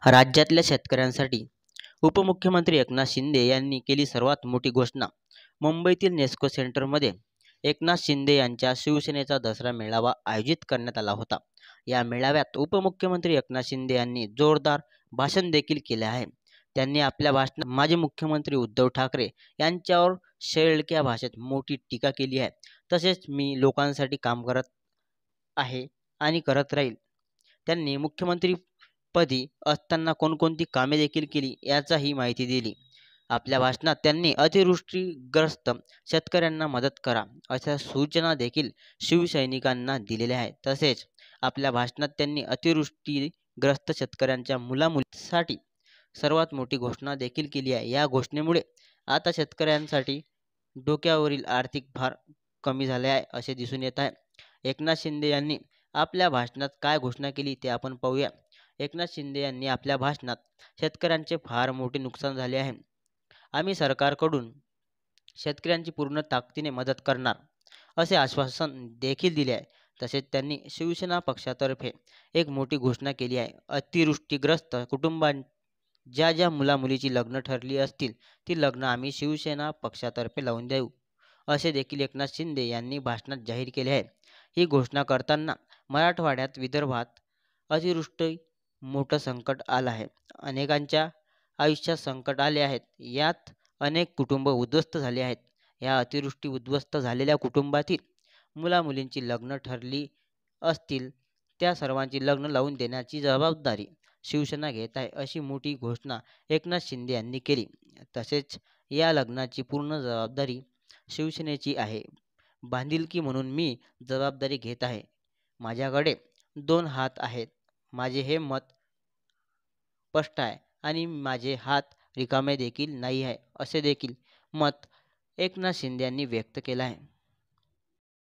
राज्यातल्या शेतकऱ्यांसाठी उपमुख्यमंत्री एकनाथ शिंदे यांनी केली सर्वात मोठी घोषणा. मुंबईतील नेस्को सेंटरमध्ये एकनाथ शिंदे यांच्या शिवसेनेचा दसरा मेळावा आयोजित करण्यात आला होता. या मेळाव्यात उपमुख्यमंत्री एकनाथ शिंदे यांनी जोरदार भाषण देखील केले आहे. त्यांनी आपल्या भाषणात माजी मुख्यमंत्री उद्धव ठाकरे यांच्यावर शेळक्या भाषेत मोठी टीका केली आहे. तसेच मी लोकांसाठी काम करत आहे आणि करत राहील. त्यांनी मुख्यमंत्रीपदी असताना कोणकोणती कामे देखील केली याचाही माहिती दिली. आपल्या भाषणात त्यांनी अतिवृष्टीग्रस्त शेतकऱ्यांना मदत करा अशा सूचना देखील शिवसैनिकांना दिलेल्या आहेत. तसेच आपल्या भाषणात त्यांनी अतिवृष्टीग्रस्त शेतकऱ्यांच्या मुलामुलींसाठी सर्वात मोठी घोषणा देखील केली आहे. या घोषणेमुळे आता शेतकऱ्यांसाठी डोक्यावरील आर्थिक भार कमी झाले आहे असे दिसून येत आहे. एकनाथ शिंदे यांनी आपल्या भाषणात काय घोषणा केली ते आपण पाहूया. एकनाथ शिंदे यांनी आपल्या भाषणात शेतकऱ्यांचे फार मोठे नुकसान झाले आहे. आम्ही सरकारकडून शेतकऱ्यांची पूर्ण ताकदीने मदत करणार असे आश्वासन देखील दिले आहे. तसेच त्यांनी शिवसेना पक्षातर्फे एक मोठी घोषणा केली आहे. अतिवृष्टीग्रस्त कुटुंबांच्या ज्या मुलामुलीची लग्न ठरली असतील ती लग्न आम्ही शिवसेना पक्षातर्फे लावून देऊ असे देखील एकनाथ शिंदे यांनी भाषणात जाहीर केले आहे. ही घोषणा करताना मराठवाड्यात विदर्भात अतिवृष्टी मोठं संकट आलं आहे. अनेकांच्या आयुष्यात संकट आले आहेत. यात अनेक कुटुंब उद्ध्वस्त झाले आहेत. या अतिवृष्टी उद्ध्वस्त झालेल्या कुटुंबातील मुलामुलींची लग्न ठरली असतील त्या सर्वांची लग्न लावून देण्याची जबाबदारी शिवसेना घेत आहे अशी मोठी घोषणा एकनाथ शिंदे यांनी केली. तसेच या लग्नाची पूर्ण जबाबदारी शिवसेनेची आहे. बांधिलकी म्हणून मी जबाबदारी घेत आहे. माझ्याकडे 2 हात आहेत. माझे हे मत स्पष्ट आहे आणि माझे हात रिकामे देखील नाही आहे असे देखील मत एकनाथ शिंदे यांनी व्यक्त केलं आहे.